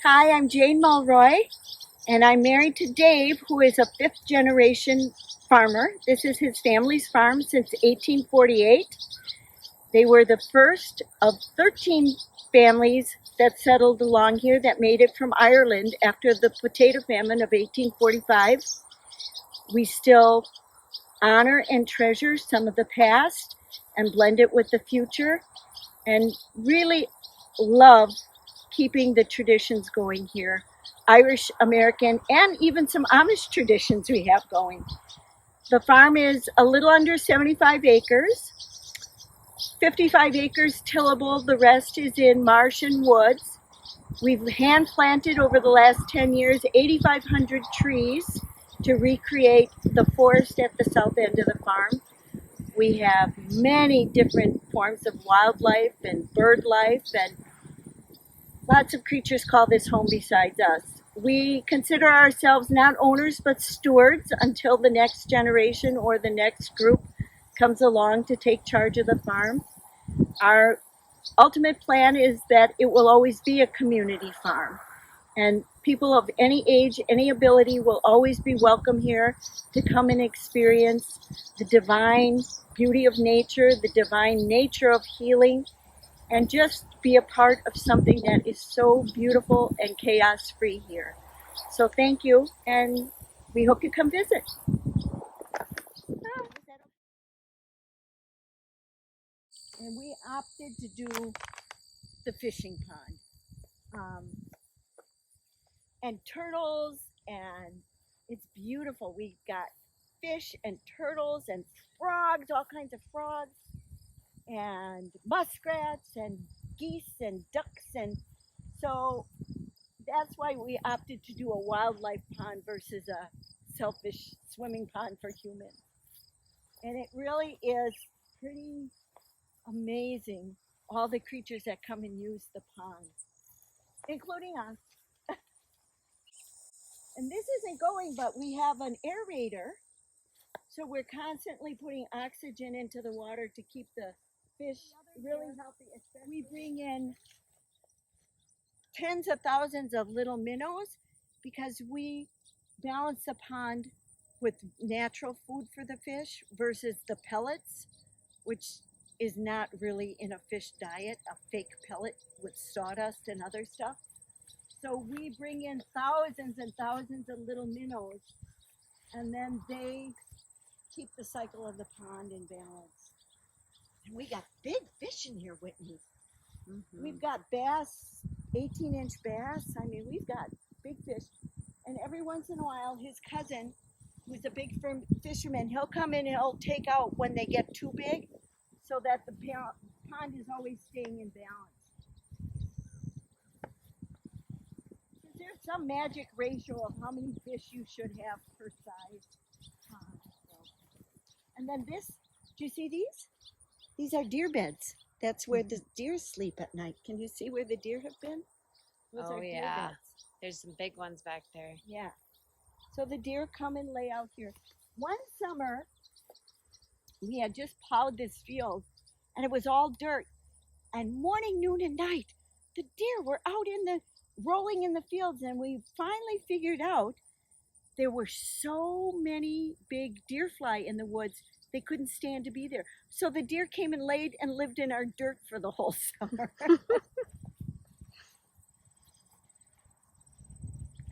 Hi, I'm Jane Mulroy, and I'm married to Dave, who is a fifth generation farmer. This is his family's farm since 1848. They were the first of 13 families that settled along here that made it from Ireland after the potato famine of 1845. We still honor and treasure some of the past and blend it with the future, and really love keeping the traditions going here. Irish, American, and even some Amish traditions we have going. The farm is a little under 75 acres, 55 acres tillable, the rest is in marsh and woods. We've hand planted over the last 10 years 8,500 trees to recreate the forest at the south end of the farm. We have many different forms of wildlife and bird life, and lots of creatures call this home besides us. We consider ourselves not owners but stewards until the next generation or the next group comes along to take charge of the farm. Our ultimate plan is that it will always be a community farm, and people of any age, any ability will always be welcome here to come and experience the divine beauty of nature, the divine nature of healing, and just be a part of something that is so beautiful and chaos-free here. So thank you, and we hope you come visit. And we opted to do the fishing pond. And turtles, and it's beautiful. We've got fish and turtles and frogs, all kinds of frogs, and muskrats and geese and ducks, and so that's why we opted to do a wildlife pond versus a selfish swimming pond for humans. And it really is pretty amazing, all the creatures that come and use the pond, including us. And this isn't going, but we have an aerator. So we're constantly putting oxygen into the water to keep the fish really healthy. We bring in tens of thousands of little minnows because we balance the pond with natural food for the fish versus the pellets, which is not really in a fish diet, a fake pellet with sawdust and other stuff. So we bring in thousands and thousands of little minnows, and then they keep the cycle of the pond in balance. And we got big fish in here, Whitney. We've got bass, 18-inch bass. I mean, we've got big fish. And every once in a while, his cousin, who's a big fisherman, he'll come in and he'll take out when they get too big so that the pond is always staying in balance. There's some magic ratio of how many fish you should have per size pond. And then this, do you see these? These are deer beds. That's where the deer sleep at night. Can you see where the deer have been? Those Oh, are deer yeah. beds. There's some big ones back there. Yeah. So the deer come and lay out here. One summer, we had just plowed this field, and it was all dirt. And morning, noon, and night, the deer were out in the rolling in the fields, and we finally figured out there were so many big deer fly in the woods they couldn't stand to be there. So the deer came and laid and lived in our dirt for the whole summer.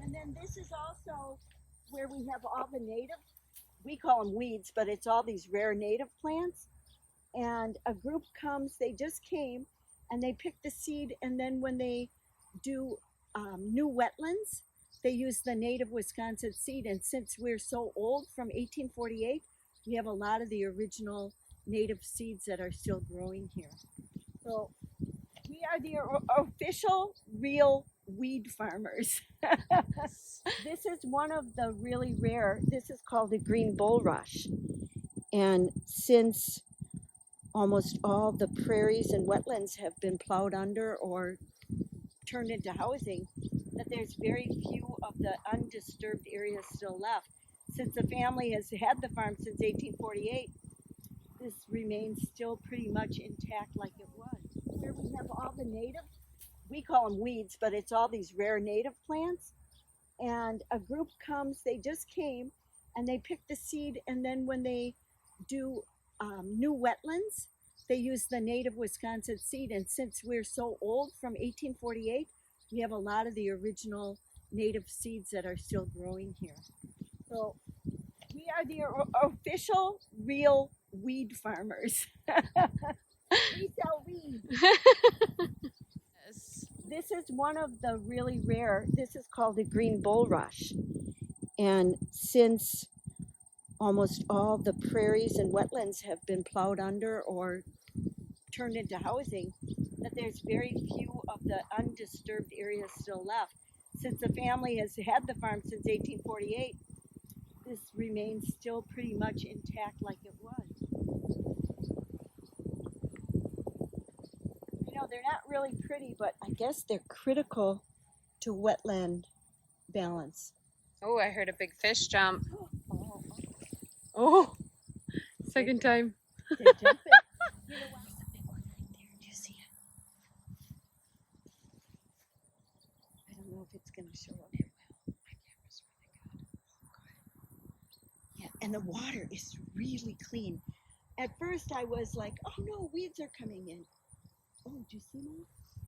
And then this is also where we have all the native, we call them weeds, but it's all these rare native plants. And a group comes, they just came, and they pick the seed, and then when they do new wetlands, they use the native Wisconsin seed. And since we're so old, from 1848, we have a lot of the original native seeds that are still growing here. So we are the official real weed farmers. This is one of the really rare, this is called a green bulrush. And since almost all the prairies and wetlands have been plowed under or turned into housing, that there's very few of the undisturbed areas still left. Since the family has had the farm since 1848, this remains still pretty much intact like it was. Here we have all the native we call them weeds, but it's all these rare native plants. And a group comes, they just came, and they pick the seed, and then when they do new wetlands, they use the native Wisconsin seed. And since we're so old, from 1848, we have a lot of the original native seeds that are still growing here. So we are the official real weed farmers. We sell weed. Yes. This is one of the really rare, this is called the green bulrush. And since almost all the prairies and wetlands have been plowed under or turned into housing, that there's very few of the undisturbed areas still left. Since the family has had the farm since 1848, this remains still pretty much intact like it was. You know, they're not really pretty, but I guess they're critical to wetland balance. Oh, I heard a big fish jump. Oh, Oh, second time. they're jumping. You know what? There's a big one right there. Do you see it? I don't know if it's going to show up. It will. My camera's really good. Yeah, and the water is really clean. At first, I was like, oh no, weeds are coming in. Oh, do you see that?